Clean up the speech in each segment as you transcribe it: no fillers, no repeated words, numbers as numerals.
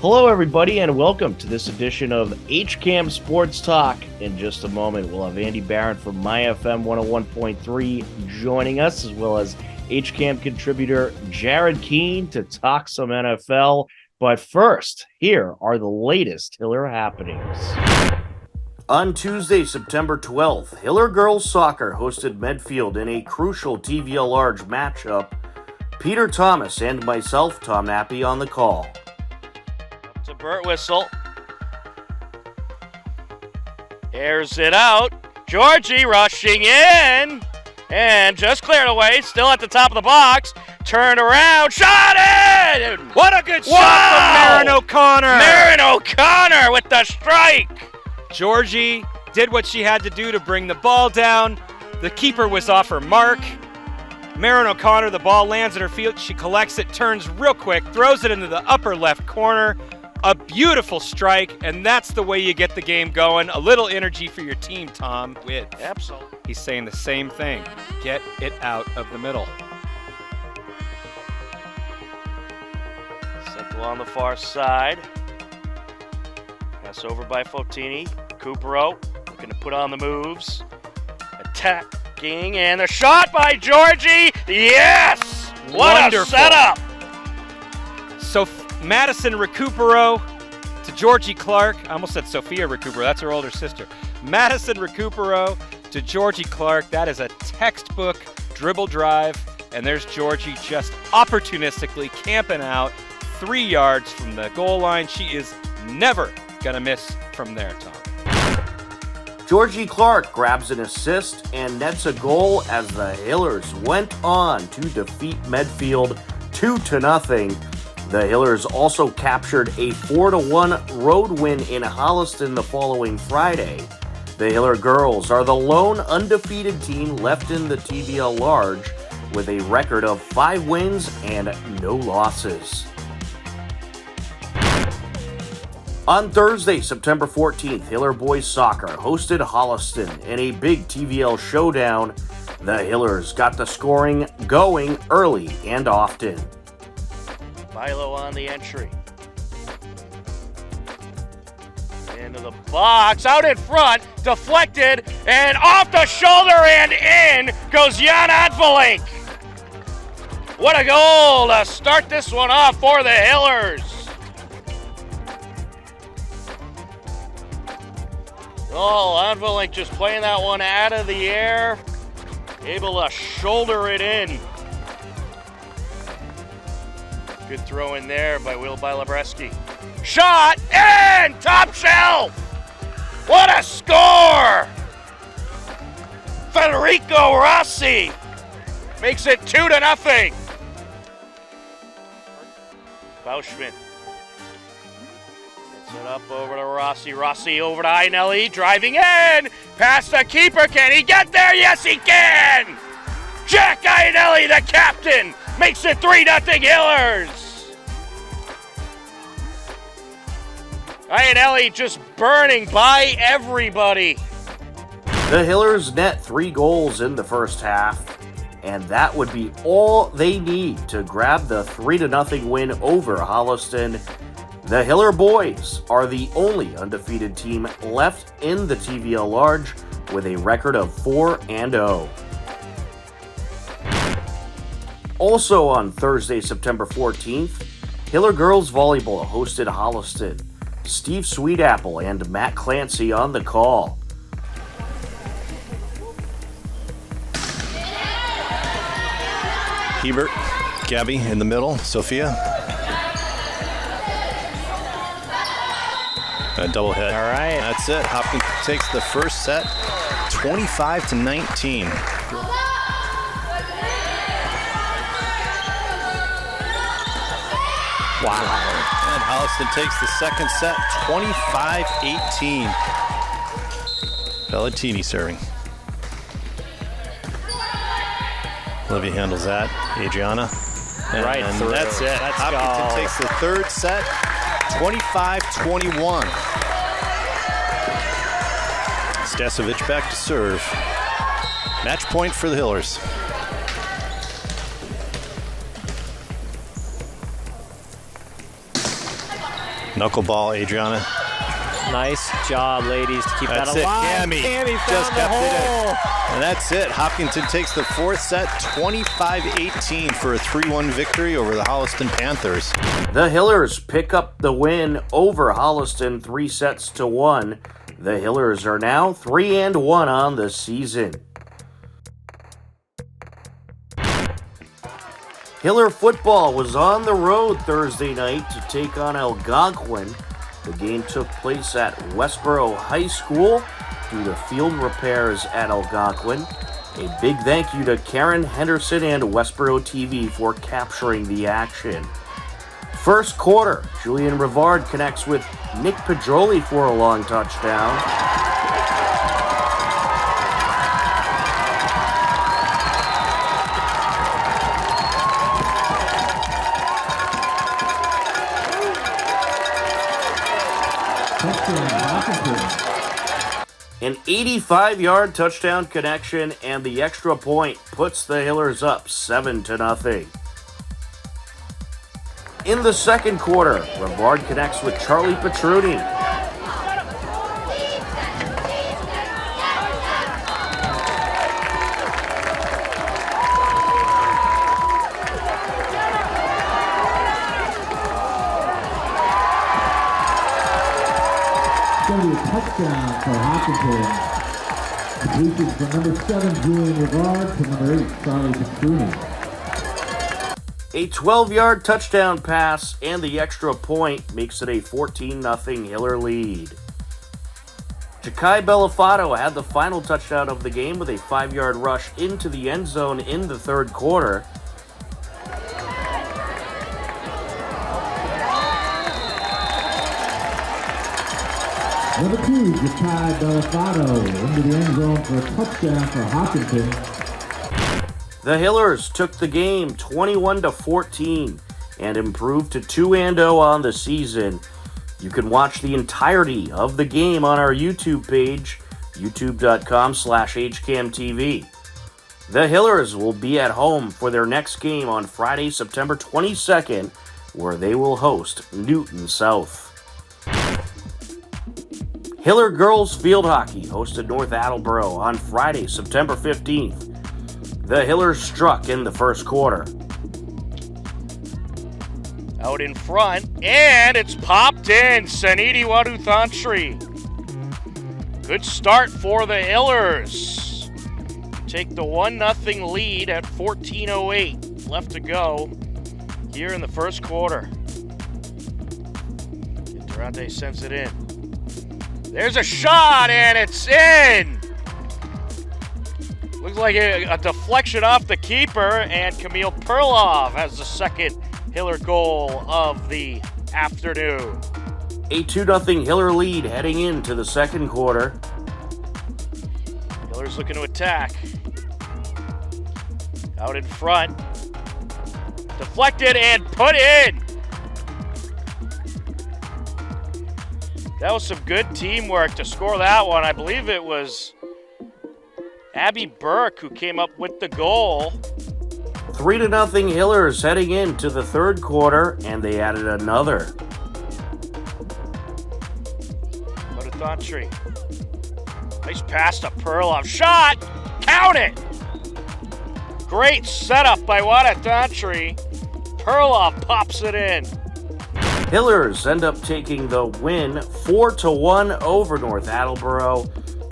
Hello, everybody, and welcome to this edition of HCAM Sports Talk. In just a moment, we'll have Andy Barron from MyFM 101.3 joining us, as well as HCAM contributor Jarred Keene to talk some NFL. But first, here are the latest Hiller happenings. On Tuesday, September 12th, Hiller Girls Soccer hosted Medfield in a crucial TVL Large matchup. Peter Thomas and myself, Tom Nappy, on the call. It's a Burt whistle. Airs it out. Georgie rushing in. And just cleared away. Still at the top of the box. Turned around. Shot it! What a good shot from Marin O'Connor. Marin O'Connor with the strike. Georgie did what she had to do to bring the ball down. The keeper was off her mark. Marin O'Connor, the ball lands at her feet. She collects it, turns real quick, throws it into the upper left corner. A beautiful strike, and that's the way you get the game going. A little energy for your team, Tom. Absolutely. He's saying the same thing. Get it out of the middle. Central on the far side. Pass over by Fotini. Recupero looking to put on the moves. Attacking, and the shot by Georgie. Yes! What Wonderful. a setup! So Madison Recupero to Georgie Clark. I almost said Sophia Recupero. That's her older sister. Madison Recupero to Georgie Clark. That is a textbook dribble drive. And there's Georgie just opportunistically camping out 3 yards from the goal line. She is never going to miss from there, Tom. Georgie Clark grabs an assist and nets a goal as the Hillers went on to defeat Medfield 2-0. The Hillers also captured a 4-1 road win in Holliston the following Friday. The Hiller girls are the lone undefeated team left in the TVL Large with a record of 5 wins and no losses. On Thursday, September 14th, Hiller Boys Soccer hosted Holliston in a big TVL showdown. The Hillers got the scoring going early and often. Milo on the entry. Into the box, out in front, deflected, and off the shoulder and in goes Jan Advelink. What a goal to start this one off for the Hillers. Oh, Advelink just playing that one out of the air, able to shoulder it in. Good throw in there by Will Bilabreski. Shot and top shelf! What a score! Federico Rossi makes it 2-0. Bauschman gets it up over to Rossi. Rossi over to Ainelli, driving in. Past the keeper. Can he get there? Yes, he can! Jack Ainelli, the captain, makes it 3-0 Hillers. Ainelli just burning by everybody. The Hillers net 3 goals in the first half, and that would be all they need to grab the 3-0 win over Holliston. The Hiller boys are the only undefeated team left in the TVL Large with a record of 4-0. Also on Thursday, September 14th, Hiller Girls Volleyball hosted Holliston. Steve Sweetapple and Matt Clancy on the call. Hebert, Gabby in the middle, Sophia. A double hit. All right. That's it. Hopkins takes the first set, 25-19. Wow. And Holliston takes the second set, 25-18. Pelletini serving. Olivia handles that. Adriana. Right and through. That's it. Let's Hopkinton go. takes the third set, 25-21. Stasovich back to serve. Match point for the Hillers. Knuckleball, Adriana. Nice job, ladies, to keep That's that alive. it. Cammie just found the kept hole. it in. And that's it. Hopkinton takes the fourth set, 25-18 for a 3-1 victory over the Holliston Panthers. The Hillers pick up the win over Holliston 3-1. The Hillers are now 3-1 on the season. Hiller football was on the road Thursday night to take on Algonquin. The game took place at Westboro High School due to field repairs at Algonquin. A big thank you to Karen Henderson and Westboro TV for capturing the action. First quarter, Julian Rivard connects with Nick Pedroli for a long touchdown. An 85-yard touchdown connection and the extra point puts the Hillers up 7-0. In the second quarter, Rivard connects with Charlie Petruni. Going to be a touchdown for Hopkinton. Completed from number 7, Julian Rivard, to number 8, Charlie Petruni. A 12-yard touchdown pass and the extra point makes it a 14-0 Hiller lead. Ja'Kai Bellafato had the final touchdown of the game with a 5-yard rush into the end zone in the third quarter. Number 2, Ja'Kai Bellafato into the end zone for a touchdown for Hopkinton. The Hillers took the game 21-14 and improved to 2-0 on the season. You can watch the entirety of the game on our YouTube page, youtube.com/HCAMTV. The Hillers will be at home for their next game on Friday, September 22nd, where they will host Newton South. Hiller Girls Field Hockey hosted North Attleboro on Friday, September 15th. The Hillers struck in the first quarter. Out in front, and it's popped in. Saniti Waduthantri. Good start for the Hillers. Take the 1-0 lead at 14:08 left to go here in the first quarter. Durante sends it in. There's a shot, and it's in. Looks like a deflection off the keeper, and Camille Perloff has the second Hiller goal of the afternoon. A 2-0 Hiller lead heading into the second quarter. Hillers looking to attack. Out in front. Deflected and put in. That was some good teamwork to score that one. I believe it was Abby Burke who came up with the goal. 3-0 Hillers heading into the third quarter, and they added another. Waduthantri. Nice pass to Perloff. Shot! Count it! Great setup by Waduthantri. Perloff pops it in. Hillers end up taking the win 4-1 over North Attleboro.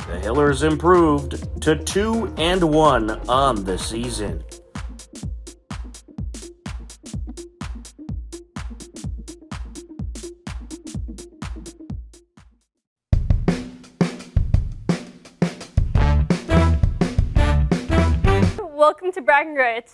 The Hillers improved to 2-1 on the season. Welcome to Bragging Rights.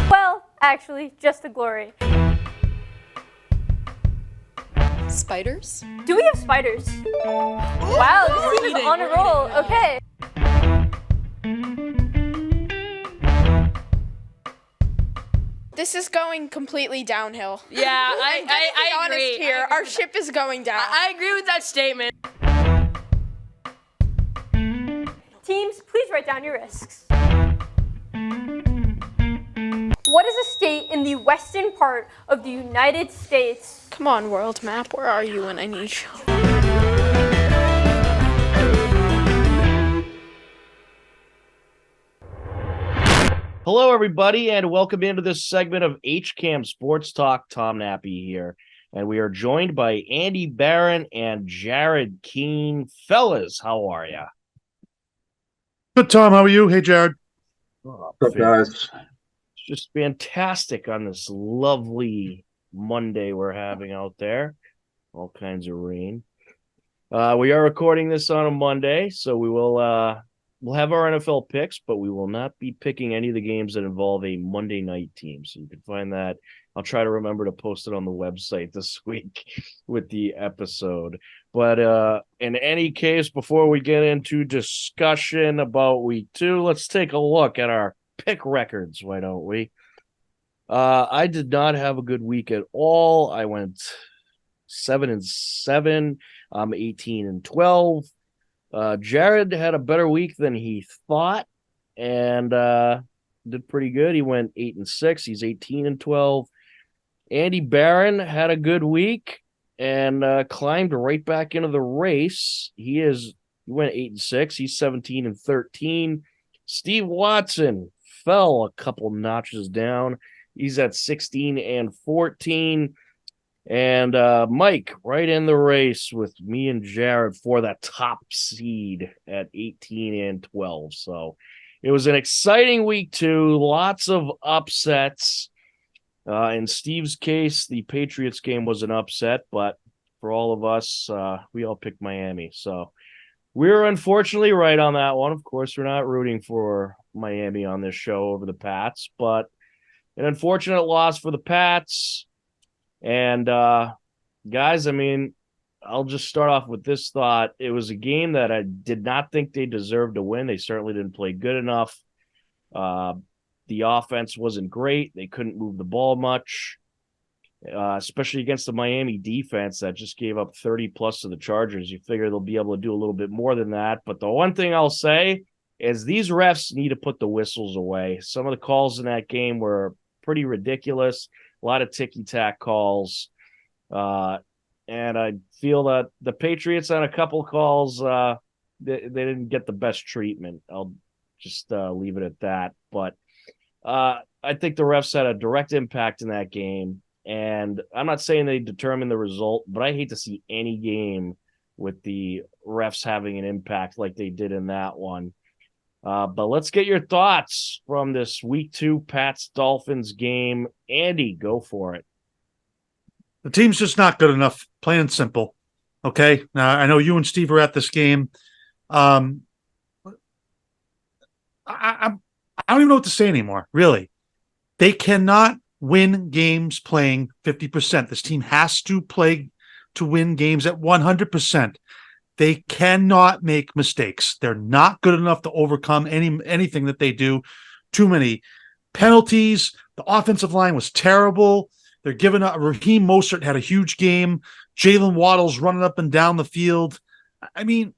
Well, actually, just the glory. Spiders? Do we have spiders? Wow, this team is on a roll. Okay. This is going completely downhill. Yeah, I honest agree. here. Our ship is going down. I agree with that statement. Teams, please write down your risks. What is a state in the western part of the United States? Come on, world map. Where are you when I need you? Hello, everybody, and welcome into this segment of HCAM Sports Talk. Tom Nappy here, and we are joined by Andy Barron and Jarred Keene. Fellas, how are you? Good, Tom. How are you? Hey, Jarred. Oh, What's up, guys? It's just fantastic on this lovely Monday we're having out there. All kinds of rain. We are recording this on a Monday, so we will we'll have our NFL picks, but we will not be picking any of the games that involve a Monday night team. So you can find that. I'll try to remember to post it on the website this week with the episode. But in any case, before we get into discussion about week 2, let's take a look at our pick records. Why don't we? I did not have a good week at all. I went 7-7. I'm 18-12. Jarred had a better week than he thought and did pretty good. He went 8-6. He's 18-12. Andy Barron had a good week and climbed right back into the race. He went 8-6. He's 17-13. Steve Watson fell a couple notches down. He's at 16-14. And Mike right in the race with me and Jarred for that top seed at 18-12. So it was an exciting week 2. Lots of upsets. In Steve's case, the Patriots game was an upset, but for all of us, we all picked Miami. So we're unfortunately right on that one. Of course, we're not rooting for Miami on this show over the Pats, but an unfortunate loss for the Pats. And guys, I mean, I'll just start off with this thought. It was a game that I did not think they deserved to win. They certainly didn't play good enough. The offense wasn't great. They couldn't move the ball much, especially against the Miami defense that just gave up 30+ to the Chargers. You figure they'll be able to do a little bit more than that. But the one thing I'll say is these refs need to put the whistles away. Some of the calls in that game were pretty ridiculous. A lot of ticky-tack calls. And I feel that the Patriots on a couple calls, they didn't get the best treatment. I'll just leave it at that. But I think the refs had a direct impact in that game. And I'm not saying they determined the result, but I hate to see any game with the refs having an impact like they did in that one. But let's get your thoughts from this week 2 Pats-Dolphins game. Andy, go for it. The team's just not good enough, plain and simple. Okay? Now, I know you and Steve are at this game. I don't even know what to say anymore, really. They cannot win games playing 50%. This team has to play to win games at 100%. They cannot make mistakes. They're not good enough to overcome anything that they do. Too many penalties. The offensive line was terrible. They're giving up. Raheem Mostert had a huge game. Jalen Waddle's running up and down the field. I mean,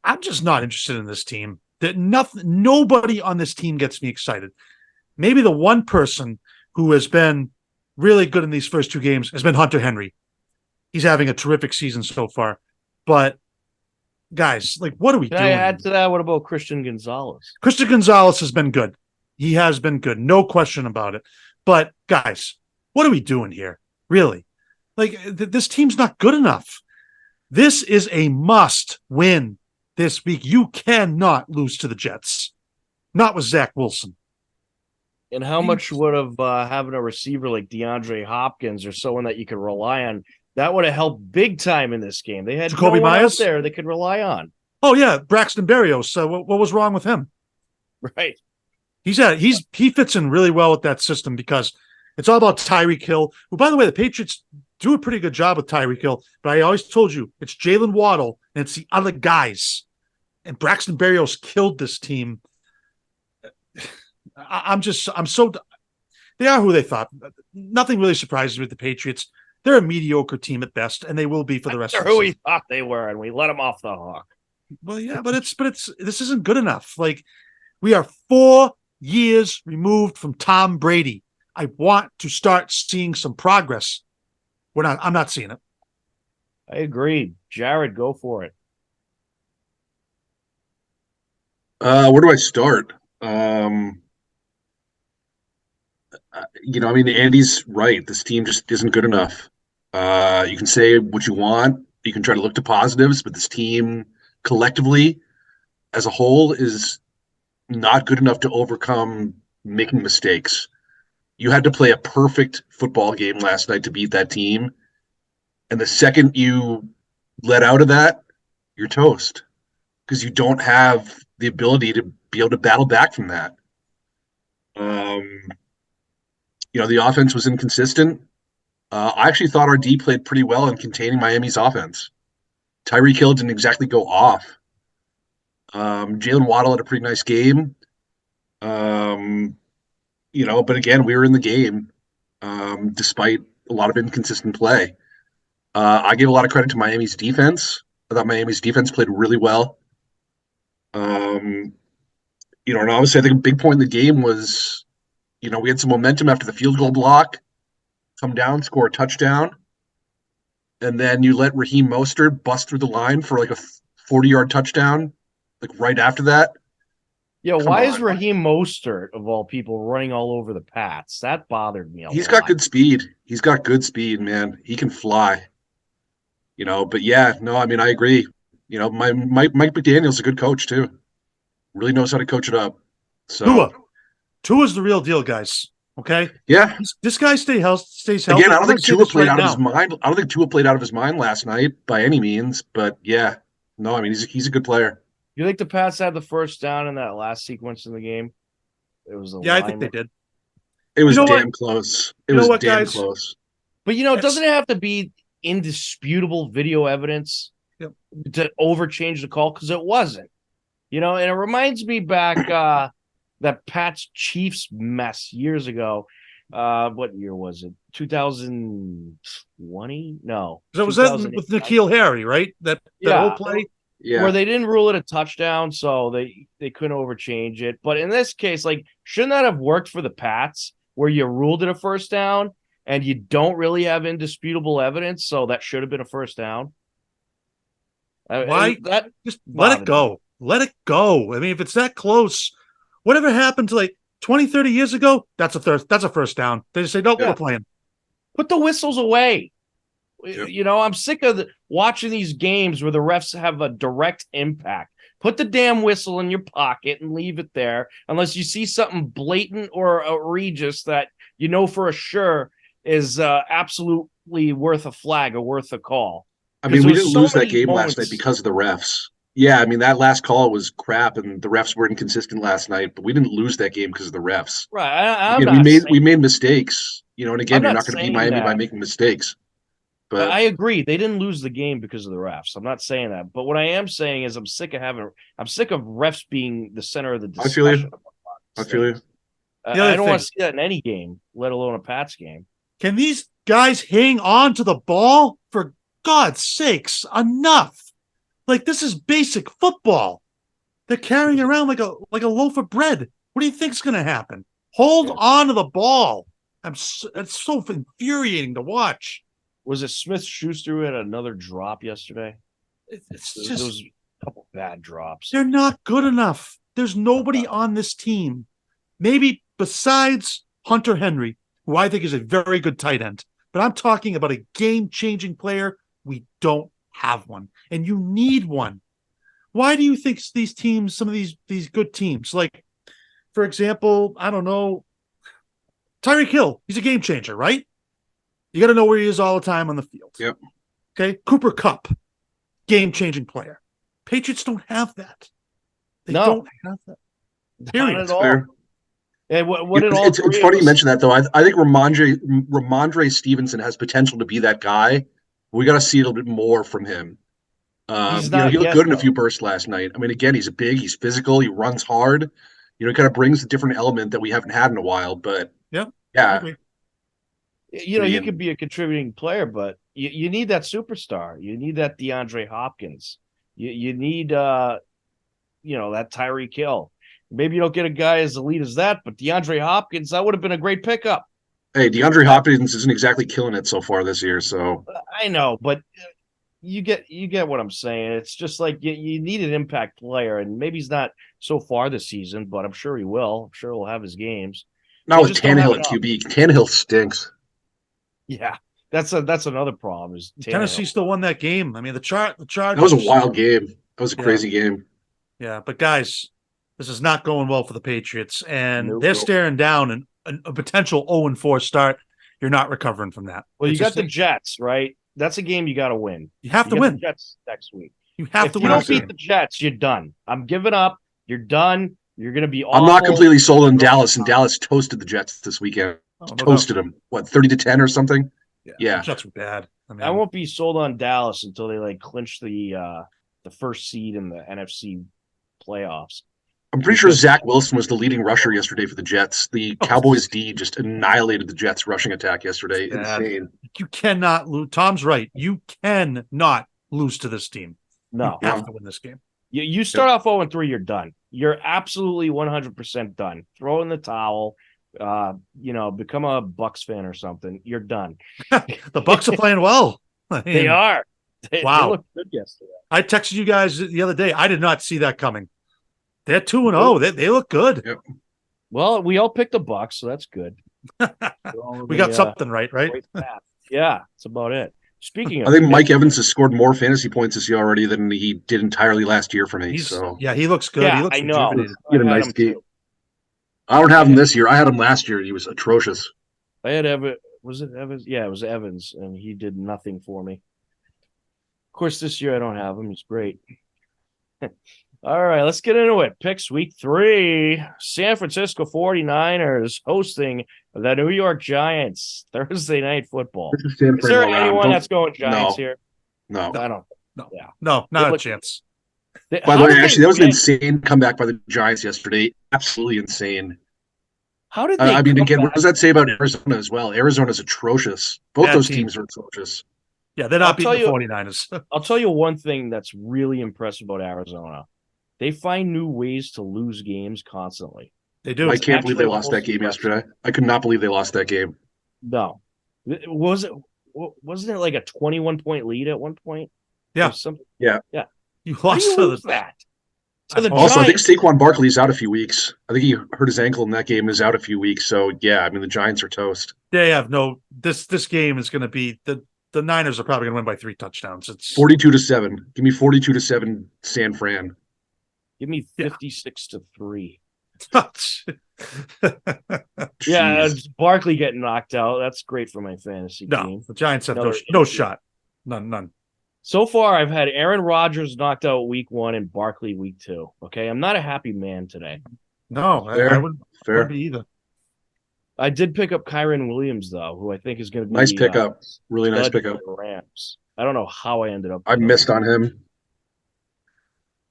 I'm just not interested in this team. Nobody on this team gets me excited. Maybe the one person who has been really good in these first 2 games has been Hunter Henry. He's having a terrific season so far. But, guys, like, what are we doing? Can I add to that? What about Christian Gonzalez? Christian Gonzalez has been good. He has been good. No question about it. But, guys, what are we doing here? Really? Like, this team's not good enough. This is a must win this week. You cannot lose to the Jets. Not with Zach Wilson. And how much would have having a receiver like DeAndre Hopkins or someone that you could rely on, that would have helped big time in this game. They had Jacoby no one Myers out there they could rely on. Oh, yeah, Braxton Berrios. What was wrong with him? Right. He fits in really well with that system because it's all about Tyreek Hill, who, by the way, the Patriots do a pretty good job with Tyreek Hill, but I always told you it's Jalen Waddle and it's the other guys. And Braxton Berrios killed this team. They are who they thought. Nothing really surprises me with the Patriots. They're a mediocre team at best, and they will be for the rest of the season. Who we thought they were, and we let them off the hook. Well, yeah, but this isn't good enough. Like, we are 4 years removed from Tom Brady. I want to start seeing some progress. I'm not seeing it. I agree. Jarred, go for it. Where do I start? Andy's right. This team just isn't good enough. You can say what you want. You can try to look to positives, but this team collectively, as a whole, is not good enough to overcome making mistakes. You had to play a perfect football game last night to beat that team. And the second you let out of that, you're toast because you don't have the ability to be able to battle back from that. The offense was inconsistent. I actually thought our D played pretty well in containing Miami's offense. Tyreek Hill didn't exactly go off. Jalen Waddle had a pretty nice game. But again, we were in the game despite a lot of inconsistent play. I give a lot of credit to Miami's defense. I thought Miami's defense played really well. And obviously I think a big point in the game was, we had some momentum after the field goal block, come down, score a touchdown, and then you let Raheem Mostert bust through the line for like a 40-yard touchdown, like right after that. Yeah, why is Raheem Mostert, of all people, running all over the Pats? That bothered me a lot. He's got good speed. He's got good speed, man. He can fly. But yeah, no, I mean, I agree. Mike McDaniel's a good coach too. Really knows how to coach it up. So Tua's the real deal, guys. Okay. Yeah. This guy stays healthy. Again, I don't think Tua played out of his mind. I don't think Tua played out of his mind last night by any means. But yeah, no, I mean he's a good player. You think the Pats had the first down in that last sequence in the game? It was I think they did. It was damn close. It was damn close. But doesn't it have to be indisputable video evidence to overchange the call? Because it wasn't. And it reminds me back that Pats Chiefs mess years ago. What year was it? 2020? No. So was that with N'Keal Harry, right? That whole play? Yeah. Where they didn't rule it a touchdown, so they couldn't overchange it. But in this case, shouldn't that have worked for the Pats, where you ruled it a first down and you don't really have indisputable evidence, so that should have been a first down? Why? Just let it go. Let it go. I mean, if it's that close, whatever happened to 20, 30 years ago, that's a first down. They just say, nope, we're playing. Put the whistles away. Yep. I'm sick of watching these games where the refs have a direct impact. Put the damn whistle in your pocket and leave it there unless you see something blatant or egregious that for a sure is absolutely worth a flag or worth a call. I mean, we didn't lose that game last night because of the refs. Yeah, I mean, that last call was crap, and the refs were inconsistent last night, but we didn't lose that game because of the refs. Right. We made mistakes, and again, you're not going to beat Miami by making mistakes. But I agree. They didn't lose the game because of the refs. I'm not saying that. But what I am saying is I'm sick of refs being the center of the discussion. I feel you. I don't want to see that in any game, let alone a Pats game. Can these guys hang on to the ball? For God's sakes, enough. This is basic football. They're carrying around like a loaf of bread. What do you think's going to happen? Hold on to the ball. It's so infuriating to watch. Was it Smith-Schuster who had another drop yesterday? It's just there was a couple bad drops. They're not good enough. There's nobody on this team, maybe besides Hunter Henry, who I think is a very good tight end. But I'm talking about a game-changing player. We don't have one, and you need one. Why do you think these teams, some of these good teams, for example, I don't know, Tyreek Hill, he's a game changer, right? You got to know where he is all the time on the field. Yep. Okay. Cooper Kupp, game-changing player. Patriots don't have that. They don't have that. Period. Not at all. And it's funny you mention that, though. I think Ramondre Stevenson has potential to be that guy. We got to see a little bit more from him. He looked good in a few bursts last night. I mean, again, he's big, he's physical, he runs hard. He kind of brings a different element that we haven't had in a while. But yeah. You could be a contributing player, but you need that superstar. You need that DeAndre Hopkins. You need that Tyreek Hill. Maybe you don't get a guy as elite as that, but DeAndre Hopkins, that would have been a great pickup. Hey, DeAndre Hopkins isn't exactly killing it so far this year, so I know, but you get what I'm saying. It's just like you need an impact player, and maybe he's not so far this season, but I'm sure he will. I'm sure he'll have his games. not with Tannehill at QB. Tannehill stinks. Yeah, that's another problem. Is Tennessee still won that game. I mean, the Chargers. That was a wild game. That was a crazy game. Yeah, but guys, this is not going well for the Patriots, and they're staring down a potential 0-4 start. You're not recovering from that. Well, you got the Jets, right? That's a game you got to win. You have to win. The Jets next week. You have to win. If you don't beat the Jets, you're done. I'm giving up. You're done. You're going to be awful. I'm not completely sold on Dallas, and Dallas toasted the Jets this weekend. Toasted them. What, 30-10 or something? Yeah. The Jets were bad. I won't be sold on Dallas until they clinch the first seed in the NFC playoffs. I'm pretty sure Zach Wilson was the leading rusher yesterday for the Jets. The Cowboys D just annihilated the Jets rushing attack yesterday. Insane. You cannot lose. Tom's right. You cannot lose to this team. No. You have to win this game. You start off 0-3, you're done. You're absolutely 100% done. Throw in the towel. Become a Bucks fan or something. You're done. The Bucks are playing well. They are. Wow. They looked good yesterday. I texted you guys the other day. I did not see that coming. They're 2-0. They look good. Yep. Well, we all picked the Bucks, so that's good. We got something right? Yeah, that's about it. Speaking of, I think Mike Evans has scored more fantasy points this year already than he did entirely last year for me. He looks good. Yeah, he looks I know. He had a nice game. I don't have him this year. I had him last year. He was atrocious. I had Evans. Was it Evans? Yeah, it was Evans, and he did nothing for me. Of course, this year I don't have him. He's great. All right, let's get into it. Picks week 3. San Francisco 49ers hosting the New York Giants. Thursday night football. Is there anyone that's going Giants here? No. I don't. No, not a chance. By the way, actually, that was an insane comeback by the Giants yesterday. Absolutely insane. How did they? Again, what does that say about Arizona as well? Arizona's atrocious. Both those teams are atrocious. Yeah, they're not beating the 49ers. I'll tell you one thing that's really impressive about Arizona. They find new ways to lose games constantly. They do. I can't believe they lost that game yesterday. I could not believe they lost that game. No. Wasn't it like a 21-point lead at one point? Yeah. Yeah. You lost to that. Also, I think Saquon Barkley's out a few weeks. I think he hurt his ankle in that game and is out a few weeks. So, yeah, the Giants are toast. They have this game is going to be the Niners are probably going to win by 3 touchdowns. It's 42-7. Give me 42-7 San Fran. Give me 56-3. Yeah, Barkley getting knocked out. That's great for my fantasy team. The Giants have no shot. None. So far, I've had Aaron Rodgers knocked out week 1 and Barkley week 2. Okay, I'm not a happy man today. No, I wouldn't be either. I did pick up Kyron Williams, though, who I think is going to be nice pickup. Really nice pickup. Rams. I don't know how I ended up. I missed on him.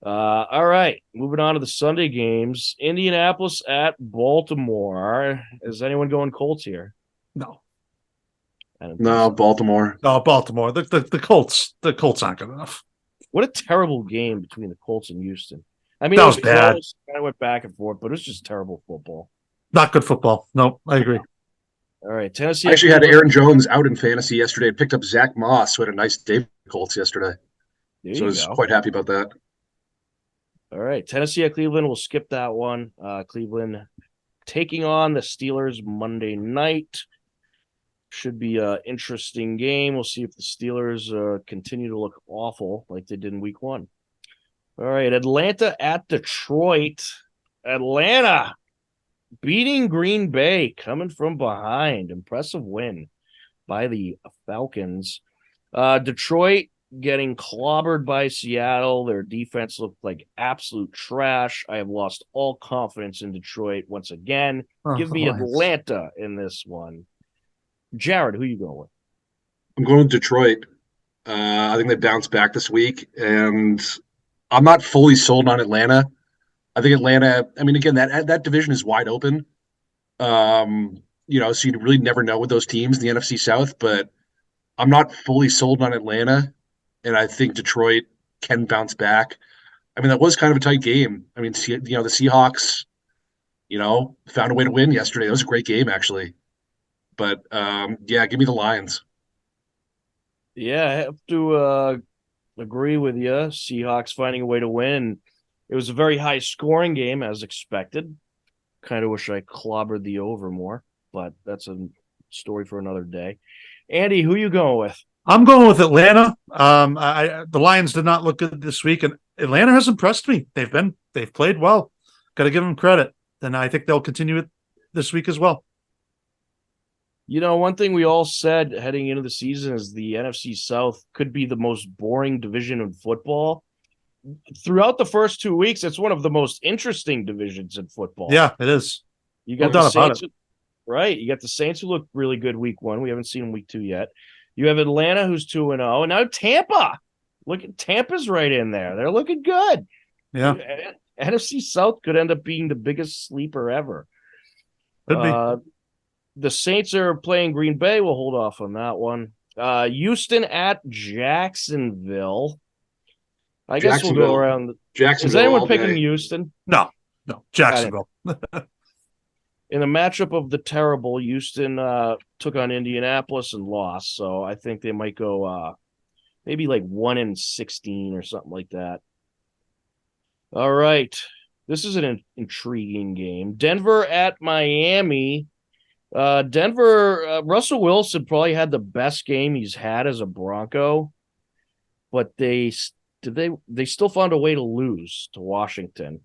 All right, moving on to the Sunday games. Indianapolis at Baltimore. Is anyone going Colts here? No. No, Baltimore. No, Baltimore. The Colts. The Colts aren't good enough. What a terrible game between the Colts and Houston. That was bad. Close. I went back and forth, but it was just terrible football. Not good football. No, I agree. All right, Tennessee. I actually had Aaron Jones out in fantasy yesterday. I picked up Zach Moss, who had a nice day for the Colts yesterday. So I was quite happy about that. All right, Tennessee at Cleveland. We'll skip that one. Cleveland taking on the Steelers Monday night. Should be an interesting game. We'll see if the Steelers continue to look awful like they did in week 1. All right, Atlanta at Detroit. Atlanta beating Green Bay, coming from behind. Impressive win by the Falcons. Detroit getting clobbered by Seattle. Their defense looked like absolute trash. I have lost all confidence in Detroit once again. Give me Atlanta in this one. Jarred, who you going with? I'm going with Detroit. I think they bounced back this week, and I'm not fully sold on Atlanta. I think Atlanta, again, that division is wide open. So you really never know with those teams in the NFC South, but I'm not fully sold on Atlanta. And I think Detroit can bounce back. I mean, that was kind of a tight game. I mean, the Seahawks, found a way to win yesterday. It was a great game, actually. But, yeah, give me the Lions. Yeah, I have to agree with you. Seahawks finding a way to win. It was a very high scoring game, as expected. Kind of wish I clobbered the over more, but that's a story for another day. Andy, who you going with? I'm going with Atlanta. The Lions did not look good this week, and Atlanta has impressed me. They've played well. Got to give them credit, and I think they'll continue it this week as well. One thing we all said heading into the season is the NFC South could be the most boring division in football. Throughout the first 2 weeks, it's one of the most interesting divisions in football. Yeah, it is. You got the Saints, right? You got the Saints who look really good week 1. We haven't seen them week 2 yet. You have Atlanta who's 2-0, and now Tampa. Look at Tampa's right in there. They're looking good. Yeah. NFC South could end up being the biggest sleeper ever. Could be. The Saints are playing Green Bay. We'll hold off on that one. Houston at Jacksonville. I guess we'll go around. Jacksonville. Is anyone picking Houston? No, Jacksonville. In a matchup of the terrible, Houston took on Indianapolis and lost. So I think they might go maybe like 1-16 or something like that. All right. This is an intriguing game. Denver at Miami. Denver, Russell Wilson probably had the best game he's had as a Bronco, but they still found a way to lose to Washington.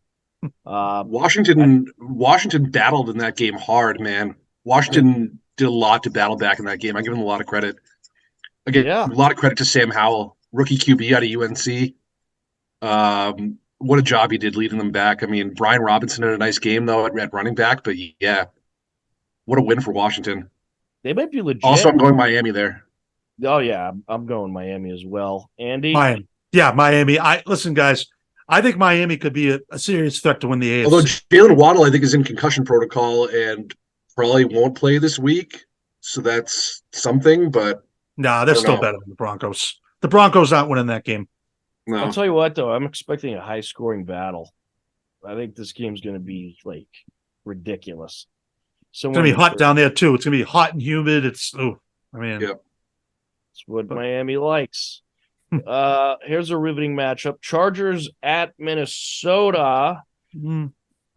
Washington battled in that game hard, man. Washington did a lot to battle back in that game. I give them a lot of credit. Again, a lot of credit to Sam Howell, rookie QB out of UNC. What a job he did leading them back. I mean, Brian Robinson had a nice game, though, at running back, but yeah, what a win for Washington. They might be legit. Also, I'm going Miami there. Oh, yeah, I'm going Miami as well. Andy? Miami. Listen, guys, I think Miami could be a serious threat to win the AFC. Although Jalen Waddle, I think, is in concussion protocol and probably won't play this week, so that's something, but they're still better than the Broncos. The Broncos aren't winning that game. No. I'll tell you what, though, I'm expecting a high-scoring battle. I think this game's going to be, ridiculous. It's going to be hot down there, too. It's going to be hot and humid. It's what Miami likes. Here's a riveting matchup. Chargers at Minnesota.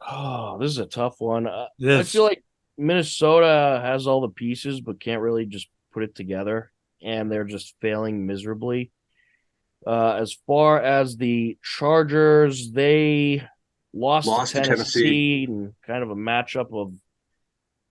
Oh, this is a tough one. I feel like Minnesota has all the pieces but can't really just put it together, and they're just failing miserably. As far as the Chargers, they lost to Tennessee and kind of a matchup of,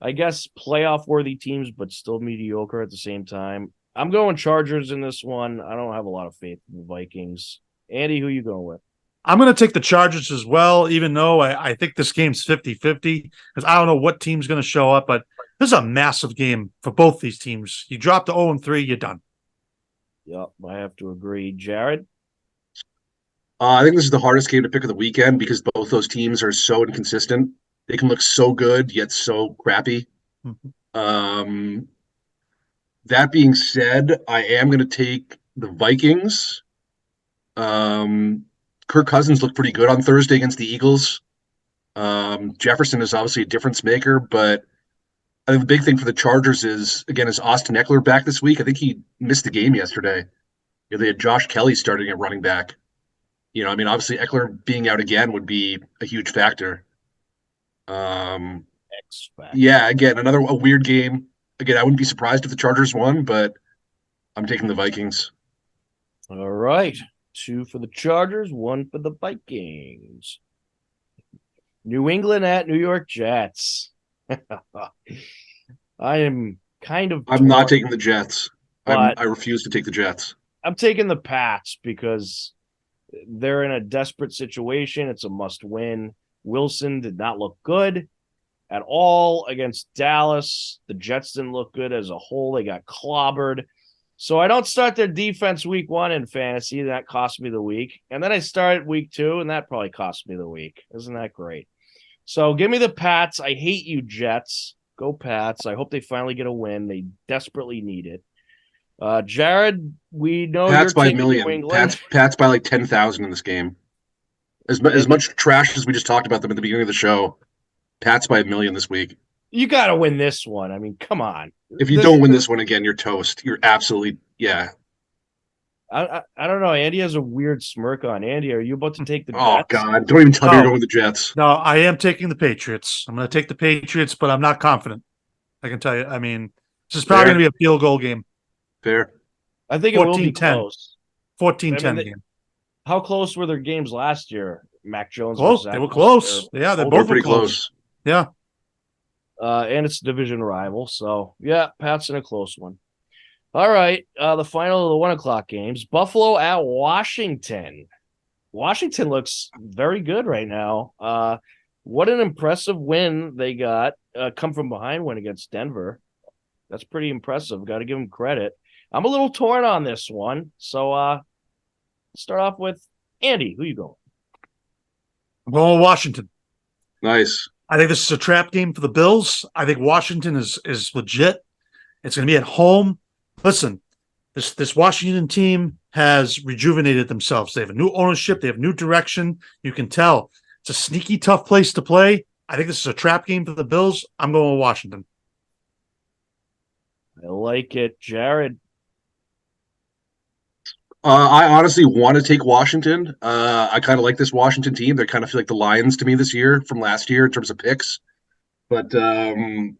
I guess, playoff-worthy teams, but still mediocre at the same time. I'm going Chargers in this one. I don't have a lot of faith in the Vikings. Andy, who you going with? I'm going to take the Chargers as well, even though I think this game's 50-50, because I don't know what team's going to show up, but this is a massive game for both these teams. You drop to 0-3, you're done. Yep, I have to agree. Jarred? I think this is the hardest game to pick of the weekend because both those teams are so inconsistent. They can look so good, yet so crappy. Mm-hmm. That being said, I am going to take the Vikings. Kirk Cousins looked pretty good on Thursday against the Eagles. Jefferson is obviously a difference maker, but I think the big thing for the Chargers is Austin Eckler back this week? I think he missed the game yesterday. They had Josh Kelly starting at running back. Obviously Eckler being out again would be a huge factor. Yeah, again, a weird game. Again, I wouldn't be surprised if the Chargers won, but I'm taking the Vikings. All right. 2 for the Chargers, 1 for the Vikings. New England at New York Jets. I am kind of... I'm not taking the Jets. I refuse to take the Jets. I'm taking the Pats because they're in a desperate situation. It's a must-win. Wilson did not look good at all against Dallas. The Jets didn't look good as a whole. They got clobbered. So I don't start their defense week 1 in fantasy. That cost me the week. And then I start week 2, and that probably cost me the week. Isn't that great? So give me the Pats. I hate you, Jets. Go Pats. I hope they finally get a win. They desperately need it. Jarred, we know Pats you're by a taking New million. England. Pats by like 10,000 in this game. As much trash as we just talked about them at the beginning of the show, Pats by a million this week. You got to win this one. I mean, come on. If you don't win this one again, you're toast. You're absolutely I don't know. Andy has a weird smirk on. Andy, are you about to take the Jets? Oh God! Don't even tell me you're going with the Jets. No, I am taking the Patriots. I'm going to take the Patriots, but I'm not confident. I can tell you. I mean, this is probably going to be a field goal game. Fair. I think it will be close. 14-10 game. How close were their games last year? Mac Jones. Close. They were close. Yeah, they both were pretty close. Yeah. And it's a division rival, so yeah, Pat's in a close one. All right, the final of the 1 o'clock games: Buffalo at Washington. Washington looks very good right now. What an impressive win they got! Come from behind win against Denver. That's pretty impressive. Got to give them credit. I'm a little torn on this one, so let's start off with Andy. Who you going? I'm going with Washington. Nice. I think this is a trap game for the Bills. I think Washington is legit. It's going to be at home. Listen, this Washington team has rejuvenated themselves. They have a new ownership. They have new direction. You can tell. It's a sneaky, tough place to play. I think this is a trap game for the Bills. I'm going with Washington. I like it. Jarred. I honestly want to take Washington. I kind of like this Washington team. They kind of feel like the Lions to me this year from last year in terms of picks. But I am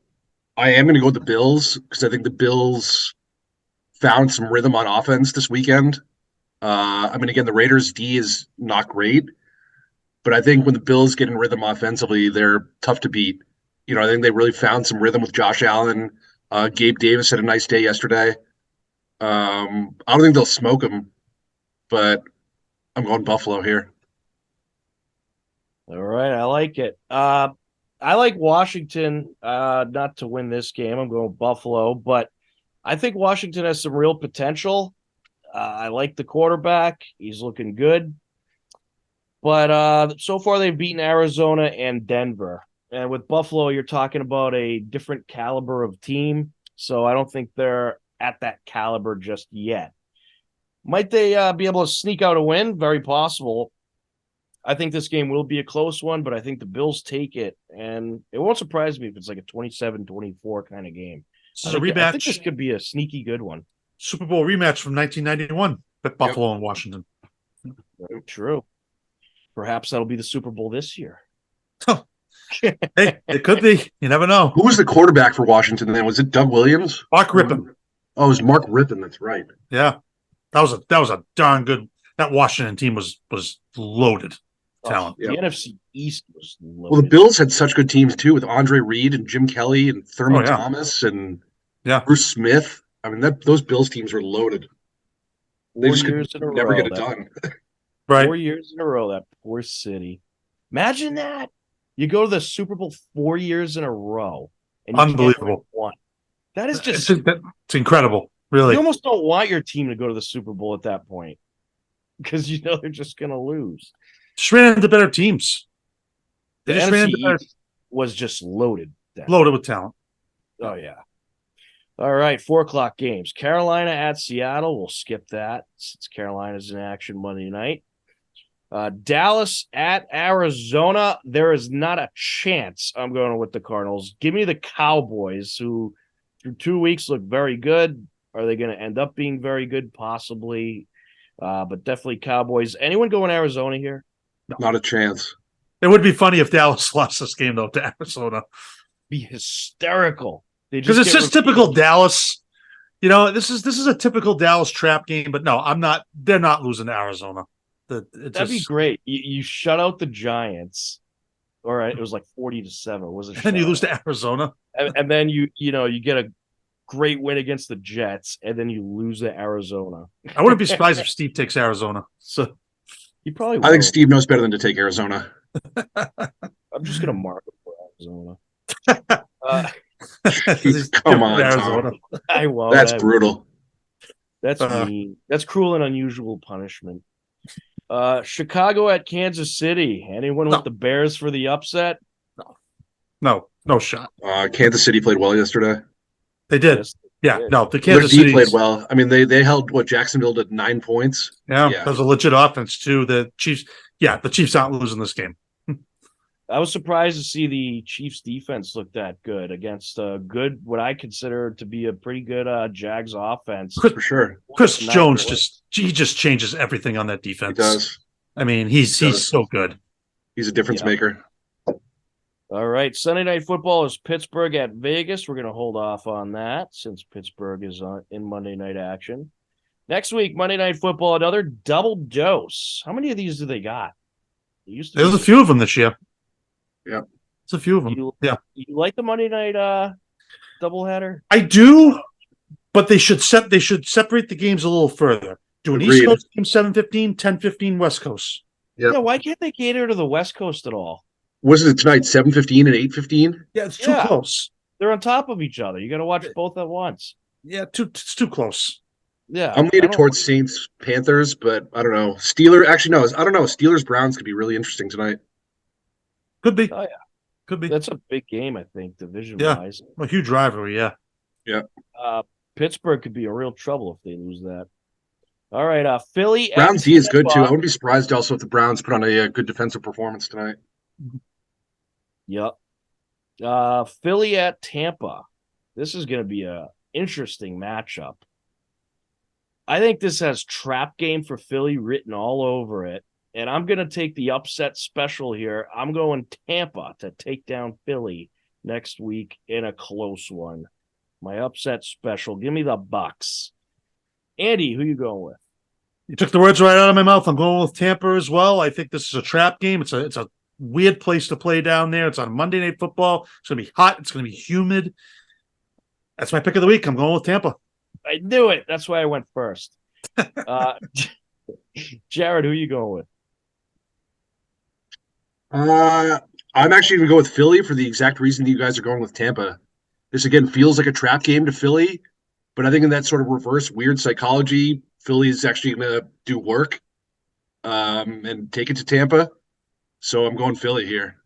going to go with the Bills because I think the Bills found some rhythm on offense this weekend. I mean, again, the Raiders' D is not great, but I think when the Bills get in rhythm offensively, they're tough to beat. You know, I think they really found some rhythm with Josh Allen. Gabe Davis had a nice day yesterday. I don't think they'll smoke them, but I'm going Buffalo here. All right, I like it. I like Washington not to win this game. I'm going Buffalo, but I think Washington has some real potential. I like the quarterback. He's looking good. But so far they've beaten Arizona and Denver. And with Buffalo, you're talking about a different caliber of team. So I don't think they're at that caliber just yet. Might they be able to sneak out a win? Very possible. I think this game will be a close one, but I think the Bills take it. And it won't surprise me if it's like a 27-24 kind of game. This is a rematch. I think this could be a sneaky good one. Super Bowl rematch from 1991 with Buffalo and Washington. Very true. Perhaps that'll be the Super Bowl this year. Hey, it could be. You never know. Who was the quarterback for Washington then? Was it Doug Williams? Mark Rippon. Oh, it was Mark Rippon. That's right. Yeah, that was a darn good. That Washington team was loaded talent. The NFC East was loaded. Well, the Bills had such good teams too, with Andre Reed and Jim Kelly and Thurman Thomas and Bruce Smith. I mean, those Bills teams were loaded. They just could never get it done. Right. 4 years in a row, that poor city. Imagine that. You go to the Super Bowl 4 years in a row. And you unbelievable. One. That is just it's incredible. Really. You almost don't want your team to go to the Super Bowl at that point because you know they're just going to lose. Just ran into better teams. They just ran into better. Was just loaded. Loaded with talent. Oh, yeah. All right, 4 o'clock games. Carolina at Seattle. We'll skip that since Carolina's in action Monday night. Dallas at Arizona. There is not a chance I'm going with the Cardinals. Give me the Cowboys, who through 2 weeks look very good. Are they going to end up being very good? Possibly. But definitely Cowboys. Anyone going Arizona here? No. Not a chance. It would be funny if Dallas lost this game, though, to Arizona. Be hysterical. Because it's just typical Dallas. You know, this is a typical Dallas trap game. But no, I'm not. They're not losing to Arizona. That'd be great. You shut out the Giants. All right, it was like 40-7. Was it? And you lose to Arizona, and then you get a great win against the Jets, and then you lose to Arizona. I wouldn't be surprised if Steve takes Arizona. So he probably will. I think Steve knows better than to take Arizona. I'm just gonna mark it for Arizona. Come on, Arizona. I won't. That's brutal. That's mean. That's cruel and unusual punishment. Chicago at Kansas City. Anyone with the Bears for the upset? No shot. Kansas City played well yesterday. They did. Yes, Yeah, did. no, the Their Kansas D City played well. I mean, they held Jacksonville to 9 points. Yeah, Yeah. that was a legit offense too. The Chiefs aren't losing this game. I was surprised to see the Chiefs defense look that good against a good, what I consider to be a pretty good Jags offense. For sure. Chris Jones just changes everything on that defense. He does. I mean, he's so good. He's a difference maker. All right, Sunday Night Football is Pittsburgh at Vegas. We're going to hold off on that since Pittsburgh is in Monday night action. Next week, Monday Night Football, another double dose. How many of these do they got? There's a few of them this year. Yeah, it's a few of them. You like the Monday night doubleheader? I do, but they should separate the games a little further. Do an East Coast game 7:15, 10:15 West Coast. Yeah, why can't they cater to the West Coast at all? Was it tonight 7:15 and 8:15? Yeah, it's too close. They're on top of each other. You got to watch both at once. Yeah, it's too close. Yeah, I'm leaning towards Saints Panthers, but I don't know. I don't know. Steelers Browns could be really interesting tonight. Could be. Oh yeah, could be. That's a big game, I think, division wise. A huge rivalry. Yeah. Pittsburgh could be in real trouble if they lose that. All right, Philly. Browns D is good too. I wouldn't be surprised also if the Browns put on a good defensive performance tonight. Yep. Philly at Tampa. This is going to be a interesting matchup. I think this has trap game for Philly written all over it, and I'm going to take the upset special here. I'm going Tampa to take down Philly next week in a close one. My upset special. Give me the Bucks. Andy, who you going with? You took the words right out of my mouth. I'm going with Tampa as well. I think this is a trap game. It's a weird place to play down there. It's on Monday Night Football. It's going to be hot. It's going to be humid. That's my pick of the week. I'm going with Tampa. I knew it. That's why I went first. Jarred, who are you going with? I'm actually going to go with Philly for the exact reason that you guys are going with Tampa. This, again, feels like a trap game to Philly, but I think in that sort of reverse weird psychology, Philly is actually going to do work and take it to Tampa. So I'm going Philly here.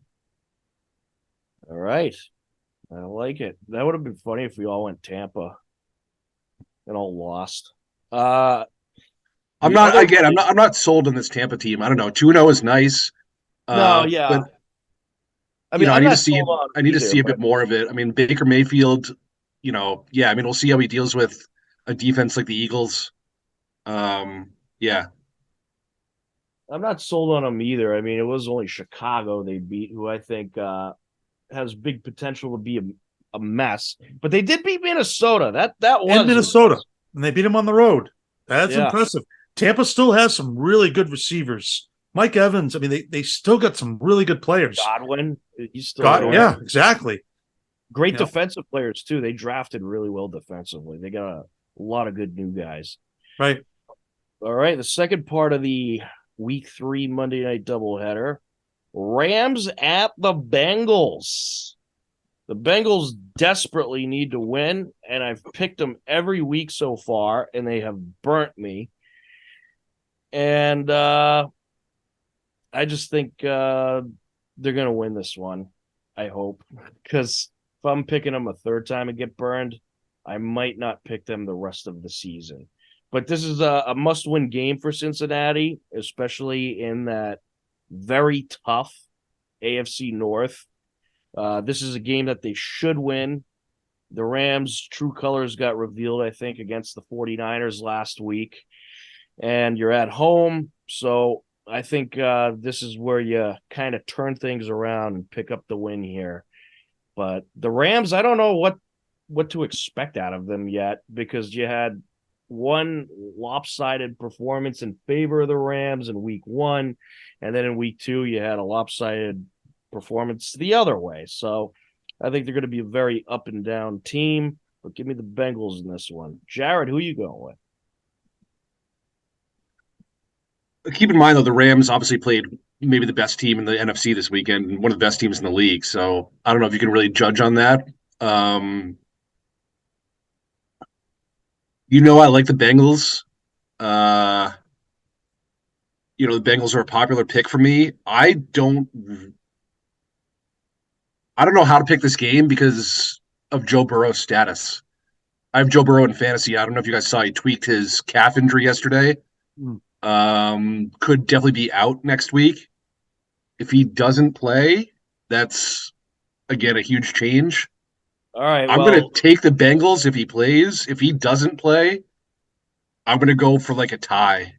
All right. I like it. That would have been funny if we all went Tampa and all lost. I'm not sold on this Tampa team. I don't know. 2-0 is nice. But, I need to see a bit more of it. I mean, Baker Mayfield, we'll see how he deals with a defense like the Eagles. I'm not sold on them either. I mean, it was only Chicago they beat, who I think has big potential to be a mess. But they did beat Minnesota. That was Minnesota, and they beat them on the road. That's impressive. Tampa still has some really good receivers. Mike Evans. I mean, they still got some really good players. Godwin, he's still exactly. Great defensive players too. They drafted really well defensively. They got a lot of good new guys. Right. All right. The second part of the Week 3 Monday Night doubleheader. Rams at the Bengals. The Bengals desperately need to win, and I've picked them every week so far, and they have burnt me. And I just think they're going to win this one, I hope. Because if I'm picking them a third time and get burned, I might not pick them the rest of the season. But this is a must-win game for Cincinnati, especially in that very tough AFC North. This is a game that they should win. The Rams' true colors got revealed, I think, against the 49ers last week. And you're at home, so I think this is where you kind of turn things around and pick up the win here. But the Rams, I don't know what to expect out of them yet, because you had one lopsided performance in favor of the Rams in week 1, and then in week 2 you had a lopsided performance the other way. So I think they're going to be a very up and down team, but give me the Bengals in this one. Jarred, who are you going with? Keep in mind, though, the Rams obviously played maybe the best team in the NFC this weekend, and one of the best teams in the league. So I don't know if you can really judge on that. I like the Bengals. The Bengals are a popular pick for me. I don't know how to pick this game because of Joe Burrow's status. I have Joe Burrow in fantasy. I don't know if you guys saw he tweaked his calf injury yesterday. Could definitely be out next week. If he doesn't play, that's again a huge change. All right. I'm going to take the Bengals if he plays. If he doesn't play, I'm going to go for like a tie.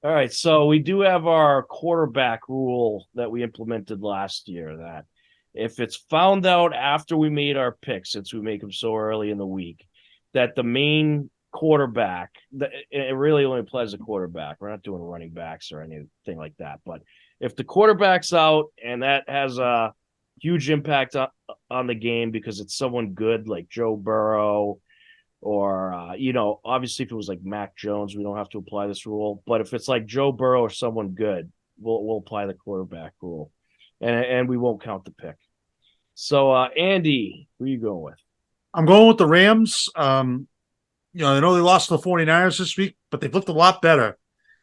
All right. So we do have our quarterback rule that we implemented last year that if it's found out after we made our picks, since we make them so early in the week, that the main quarterback, it really only applies to quarterback. We're not doing running backs or anything like that. But if the quarterback's out and that has a huge impact on the game because it's someone good like Joe Burrow or, obviously if it was like Mac Jones, we don't have to apply this rule. But if it's like Joe Burrow or someone good, we'll apply the quarterback rule. And we won't count the pick. So, Andy, who are you going with? I'm going with the Rams. I know they lost to the 49ers this week, but they've looked a lot better.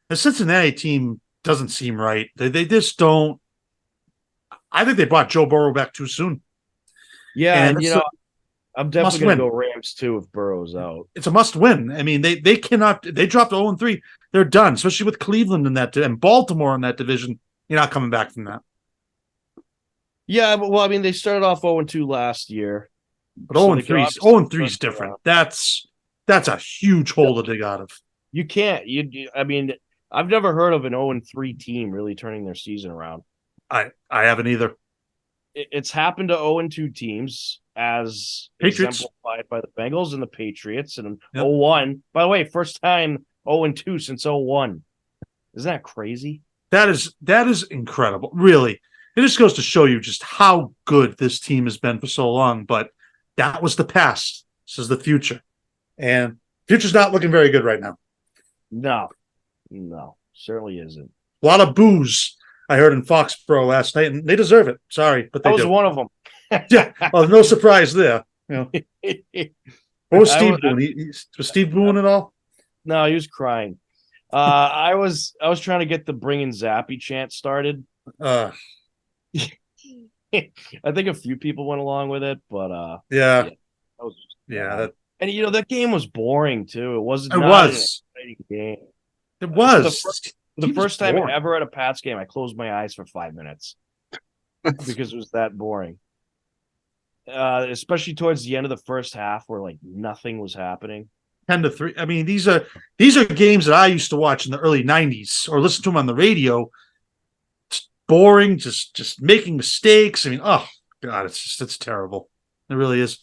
The Cincinnati team doesn't seem right. They just don't. I think they brought Joe Burrow back too soon. Yeah, and I'm definitely going to go Rams too if Burrow's out. It's a must win. I mean, they cannot. They dropped 0-3. They're done, especially with Cleveland in that and Baltimore in that division. You're not coming back from that. Yeah, but I mean, they started off 0-2 last year. But 0-3 is different. That's a huge hole to dig out of. You can't. I mean, I've never heard of an 0-3 team really turning their season around. I haven't either. It's happened to 0-2 teams as Patriots, exemplified by the Bengals and the Patriots, and 0-1. By the way, first time 0-2 since 0-1. Isn't that crazy? That is incredible. Really, it just goes to show you just how good this team has been for so long. But that was the past. This is the future, and future's not looking very good right now. No, certainly isn't. A lot of boos I heard in Foxborough last night, and they deserve it. Sorry, but they was one of them. Yeah, well, no surprise there. What was Steve doing? Was Steve booing at all? No, he was crying. I was trying to get the bringing Zappy chant started. I think a few people went along with it, but yeah. And that game was boring too. It wasn't. It was an exciting game. It was the first time ever at a Pats game. I closed my eyes for 5 minutes because it was that boring. Especially towards the end of the first half, where like nothing was happening. 10-3. I mean, these are games that I used to watch in the early '90s or listen to them on the radio. It's boring, just making mistakes. I mean, oh god, it's terrible. It really is.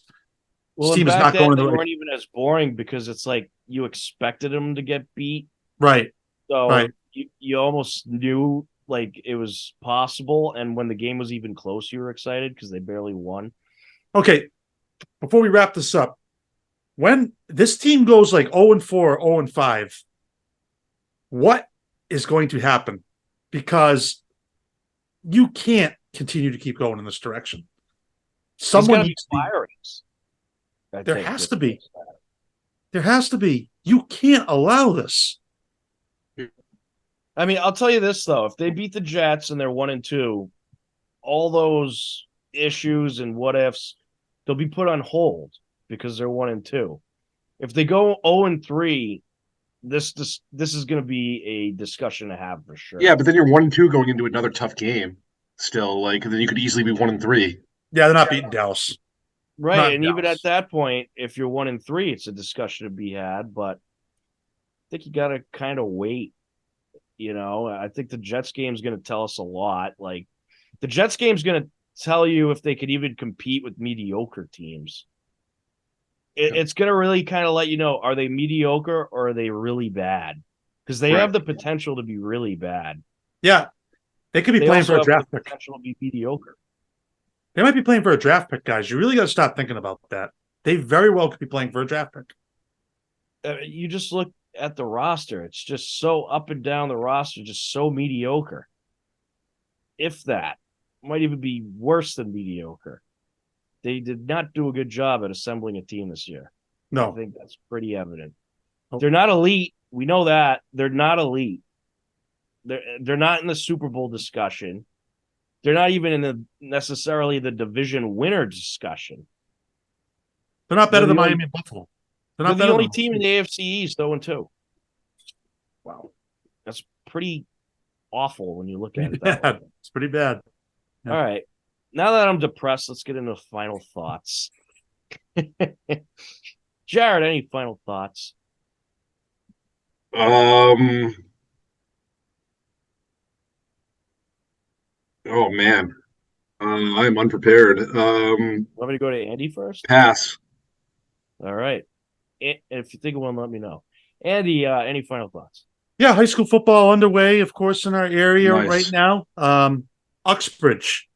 Well, this team is not going. They weren't even as boring because it's like you expected them to get beat, right? So you almost knew like it was possible, and when the game was even close, you were excited because they barely won. Okay, before we wrap this up, when this team goes like 0-4, 0-5, what is going to happen? Because you can't continue to keep going in this direction. Someone needs firings. There has to be. There has to be. You can't allow this. I mean, I'll tell you this though: if they beat the Jets and they're 1-2, all those issues and what ifs, they'll be put on hold because they're 1-2. If they go 0-3, this is going to be a discussion to have for sure. Yeah, but then you're 1-2 going into another tough game. Still, like then you could easily be 1-3. Yeah, they're not beating Dallas, right? Not and Dallas. Even at that point, if you're 1-3, it's a discussion to be had. But I think you got to kind of wait. I think the Jets game is going to tell us a lot. Like the Jets game is going to tell you if they could even compete with mediocre teams. It's going to really kind of let you know, are they mediocre or are they really bad? Because they have the potential to be really bad. Yeah. They could be playing for a draft pick. Potential to be mediocre. They might be playing for a draft pick, guys. You really got to stop thinking about that. They very well could be playing for a draft pick. You just look at the roster. It's just so up and down the roster, just so mediocre. If that might even be worse than mediocre. They did not do a good job at assembling a team this year. No. I think that's pretty evident. They're not elite. We know that. They're not elite. They're not in the Super Bowl discussion. They're not even in necessarily the division winner discussion. They're not better than Miami and Buffalo. They're They're not the better only than team in the AFC East, 0-2. Wow. That's pretty awful when you look at it that way. It's pretty bad. Yeah. All right. Now that I'm depressed, let's get into final thoughts. Jarred, any final thoughts? Oh man, I'm unprepared. Want me to go to Andy first? Pass. All right. If you think of one, let me know. Andy, any final thoughts? Yeah, high school football underway, of course, in our area Nice. right now. Uxbridge,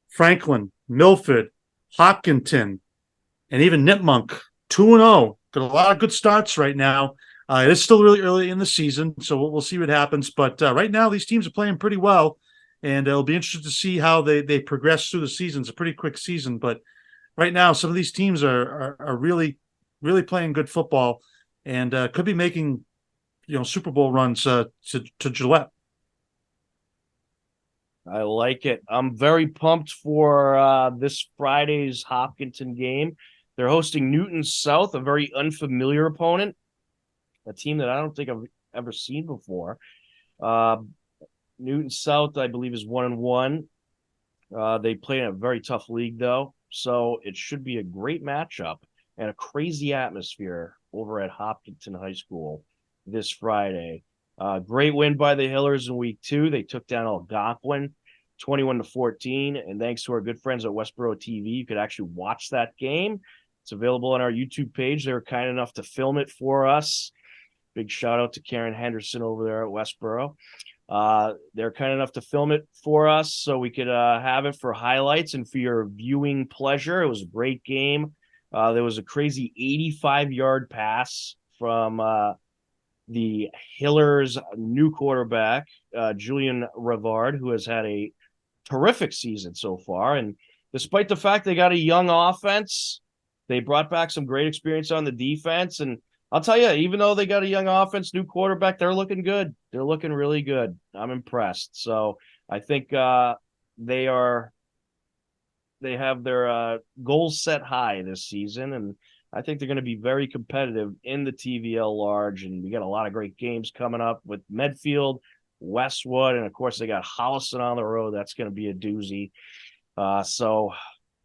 Franklin, Milford, Hopkinton, and even Nipmunk, 2-0. Got a lot of good starts right now. It is still really early in the season, so we'll see what happens. But right now, these teams are playing pretty well, and it'll be interesting to see how they progress through the season. It's a pretty quick season, but right now, some of these teams are really, really playing good football, and could be making Super Bowl runs to Gillette. I like it. I'm very pumped for this Friday's Hopkinton game. They're hosting Newton South, a very unfamiliar opponent, a team that I don't think I've ever seen before. Newton South, I believe, is 1-1. They play in a very tough league, though, so it should be a great matchup and a crazy atmosphere over at Hopkinton High School this Friday. Great win by the Hillers in week 2. They took down Algonquin 21-14, and thanks to our good friends at Westboro TV, you could actually watch that game. It's available on our YouTube page. They were kind enough to film it for us. Big shout out to Karen Henderson over there at Westboro. They're kind enough to film it for us so we could have it for highlights and for your viewing pleasure. It was a great game. There was a crazy 85-yard pass from the Hillers' new quarterback, Julian Rivard, who has had a terrific season so far. And despite the fact they got a young offense, they brought back some great experience on the defense. And I'll tell you, even though they got a young offense, new quarterback, they're looking good. They're looking really good. I'm impressed. So I think they have their goals set high this season, and I think they're going to be very competitive in the TVL large. And we got a lot of great games coming up with Medfield, Westwood, and of course they got Holliston on the road. That's going to be a doozy. So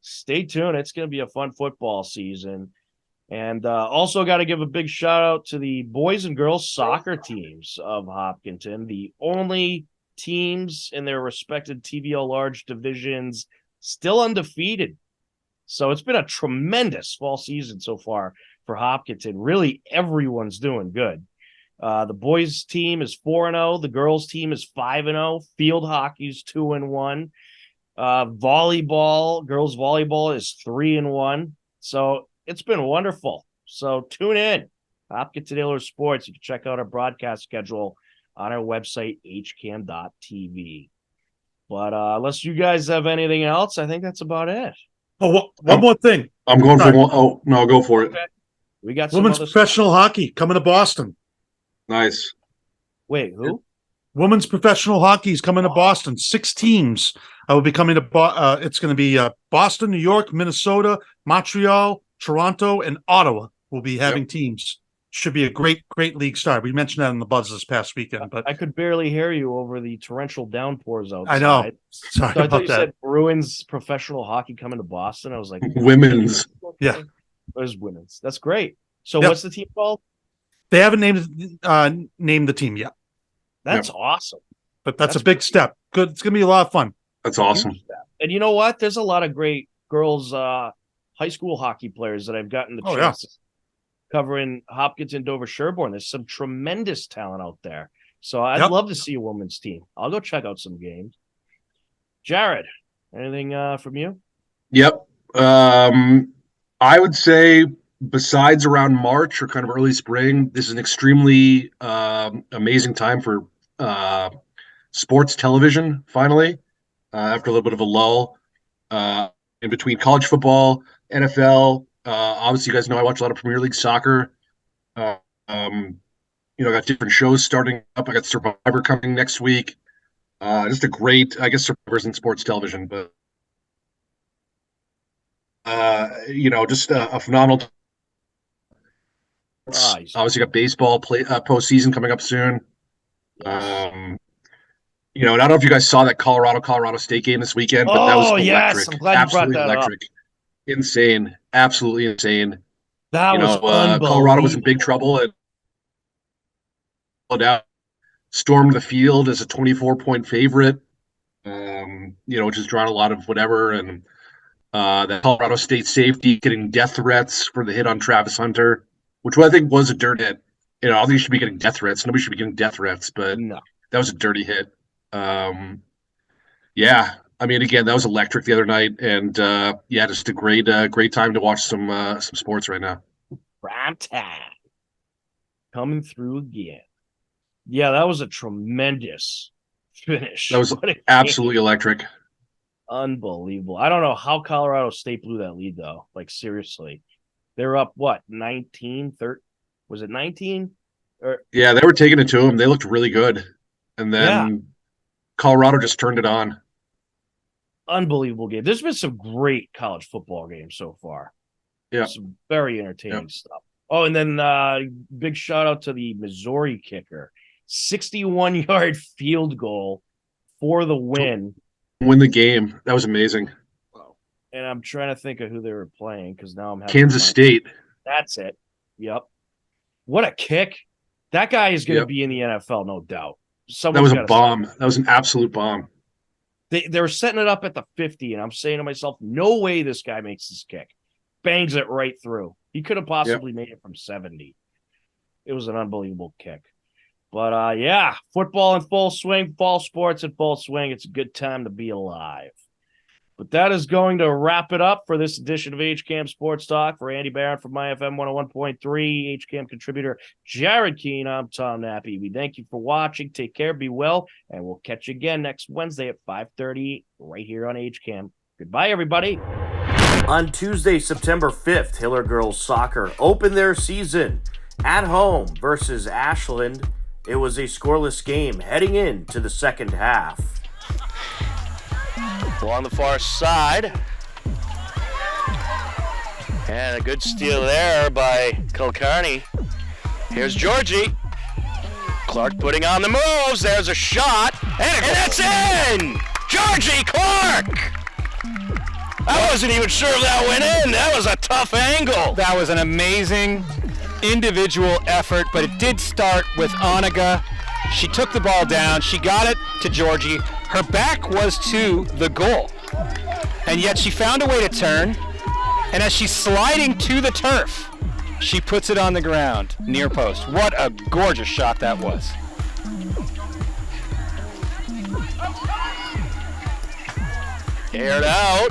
stay tuned. It's going to be a fun football season. And also got to give a big shout out to the boys and girls soccer teams of Hopkinton, the only teams in their respected TVL large divisions still undefeated. So it's been a tremendous fall season so far for Hopkinton. Really, everyone's doing good. The boys team is 4-0. The girls team is 5-0. Field hockey's 2-1. Girls volleyball is 3-1. So it's been wonderful. So tune in. Hopkinton Hillers Sports. You can check out our broadcast schedule on our website, hcam.tv. But unless you guys have anything else, I think that's about it. Oh, one more thing. I'm going for one. Oh, no, go for it. Okay. We got Women's professional hockey coming to Boston. Nice. Wait, who? Women's professional hockey is coming to Boston. 6 teams will be coming to it's going to be Boston, New York, Minnesota, Montreal, Toronto, and Ottawa will be having teams. Should be a great league start. We mentioned that in the Buzz this past weekend, but I could barely hear you over the torrential downpours outside. I know. Sorry so I about thought you that. said Bruins professional hockey coming to Boston. I was like, women's. Yeah, there's women's. That's great. So Yep. what's the team called? They haven't named the team yet, That's awesome. but that's a big step. Good. It's going to be a lot of fun. That's awesome. And you know what? There's a lot of great girls high school hockey players that I've gotten the chance to covering Hopkinton, Dover, Sherborne. There's some tremendous talent out there. So I'd love to see a women's team. I'll go check out some games. Jarred, anything from you? Yep. I would say besides around March or kind of early spring, this is an extremely amazing time for sports television, finally, after a little bit of a lull in between college football, NFL. Obviously, you guys know I watch a lot of Premier League soccer. I got different shows starting up. I got Survivor coming next week. Just a great, I guess, Survivor's in sports television, but just a phenomenal. Obviously, got baseball postseason coming up soon. And I don't know if you guys saw that Colorado State game this weekend, but that was electric. I'm glad Absolutely you brought that electric. Insane. Absolutely insane. That was unbelievable. Colorado was in big trouble and stormed the field as a 24-point favorite, which has drawn a lot of whatever. And the Colorado State safety getting death threats for the hit on Travis Hunter, which I think was a dirt hit. I don't think you should be getting death threats. Nobody should be getting death threats, but that was a dirty hit. Again, that was electric the other night, and just a great time to watch some sports right now. Prime time coming through again. Yeah, that was a tremendous finish. That was absolutely electric. Unbelievable. I don't know how Colorado State blew that lead, though. Like, seriously. They're up, 19? 30? Was it 19? Yeah, they were taking it to them. They looked really good. And then Colorado just turned it on. Unbelievable game. There's been some great college football games so far. Yeah. Some very entertaining stuff. Oh, and then big shout out to the Missouri kicker. 61-yard field goal for the win. Win the game. That was amazing. And I'm trying to think of who they were playing because now I'm having Kansas State. That's it. Yep. What a kick. That guy is going to be in the NFL, no doubt. That was a bomb. That was an absolute bomb. They were setting it up at the 50, and I'm saying to myself, no way this guy makes this kick. Bangs it right through. He could have possibly made it from 70. It was an unbelievable kick. But, football in full swing, fall sports in full swing. It's a good time to be alive. But that is going to wrap it up for this edition of HCAM Sports Talk. For Andy Barron from MyFM 101.3, HCAM contributor Jarred Keene, I'm Tom Nappy. We thank you for watching. Take care, be well, and we'll catch you again next Wednesday at 5:30 right here on HCAM. Goodbye, everybody. On Tuesday, September 5th, Hiller Girls Soccer opened their season at home versus Ashland. It was a scoreless game heading into the second half. Ball on the far side. And a good steal there by Kulkarni. Here's Georgie. Clark putting on the moves. There's a shot. And that's in! Georgie Clark! I wasn't even sure if that went in. That was a tough angle. That was an amazing individual effort, but it did start with Oniga. She took the ball down. She got it to Georgie. Her back was to the goal. And yet she found a way to turn. And as she's sliding to the turf, she puts it on the ground, near post. What a gorgeous shot that was. Aired out.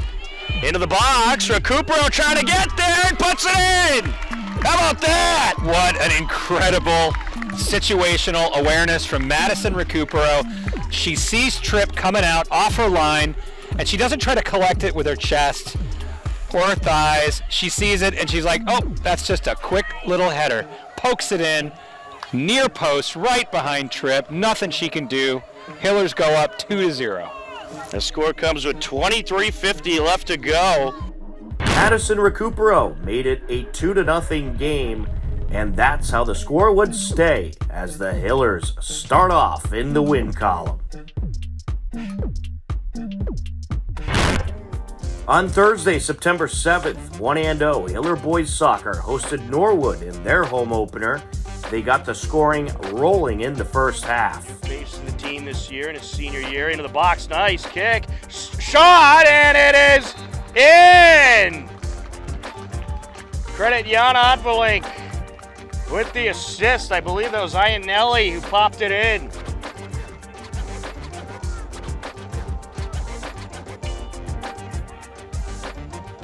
Into the box. Recupero trying to get there and puts it in. How about that? What an incredible situational awareness from Madison Recupero. She sees Tripp coming out off her line, and she doesn't try to collect it with her chest or her thighs. She sees it, and she's like, oh, that's just a quick little header. Pokes it in, near post, right behind Tripp. Nothing she can do. Hillers go up 2-0. The score comes with 23:50 left to go. Madison Recupero made it a 2-0 game, and that's how the score would stay as the Hillers start off in the win column. On Thursday, September 7th, 1-0, Hiller Boys Soccer hosted Norwood in their home opener. They got the scoring rolling in the first half. Facing the team this year in his senior year, into the box, nice kick, shot, and it is in! Credit Jana Advelink with the assist. I believe that was Iannelli who popped it in.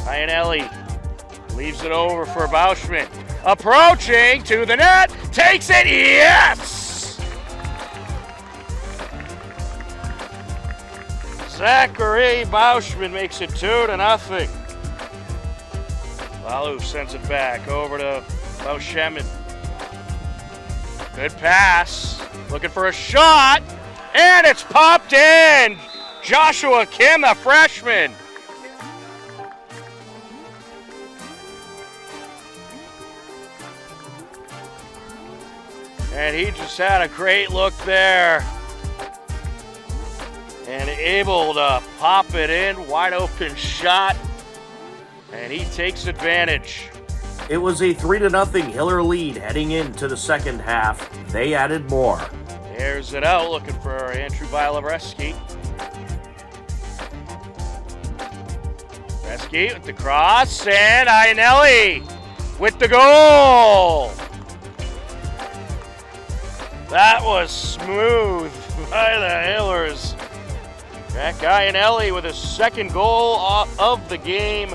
Iannelli leaves it over for Bauschman. Approaching to the net, takes it, yes! Zachary Bauschman makes it 2-0. Lalu sends it back over to Bauschman. Good pass, looking for a shot, and it's popped in! Joshua Kim, the freshman. And he just had a great look there. And able to pop it in, wide open shot. And he takes advantage. It was a 3-0 Hiller lead heading into the second half. They added more. Airs it out, looking for Andrew Bialabreski. Breski with the cross, and Ionelli with the goal. That was smooth by the Hillers. Jack Ionelli with his second goal of the game.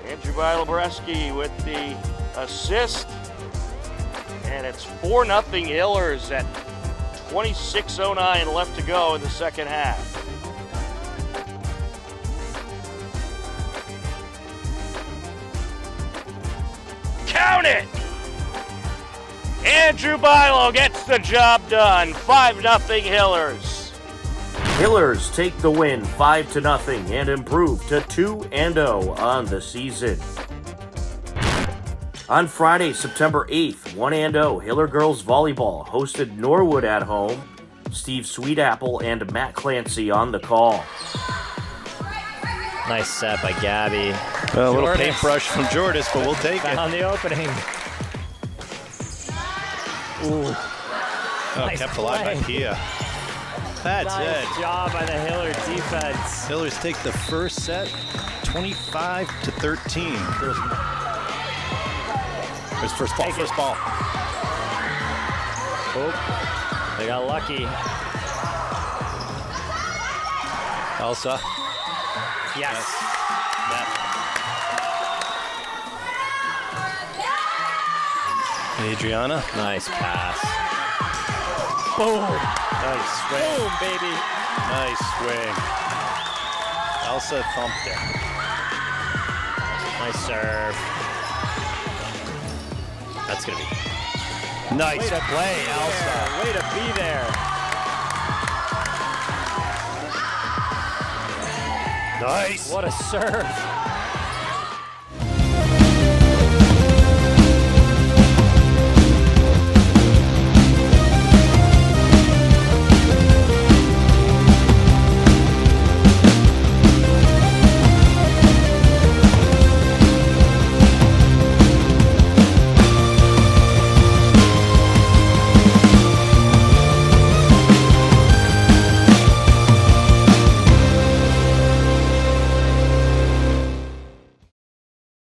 Andrew Bialabreski with the assist. And it's 4-0 Hillers at 26:09 left to go in the second half. Count it! Andrew Bilo gets the job done. 5-0 Hillers. Hillers take the win 5-0 and improve to 2-0 on the season. On Friday, September 8th, 1-0 Hiller Girls Volleyball hosted Norwood at home. Steve Sweetapple and Matt Clancy on the call. Nice set by Gabby. A little paintbrush from Jordis, but we'll take it. On the opening. Ooh. Oh, Nice kept alive by play. Pia. That's Nice it. job by the Hiller defense. Hillers take the first set, 25-13. There's first ball, first ball. Oh, they got lucky. Elsa. Yes. Adriana. Nice pass. Boom. Nice swing. Boom, baby. Nice swing. Elsa thumped it. Nice serve. That's going to be nice. Way to play, Elsa. Way to be there. Nice. What a serve.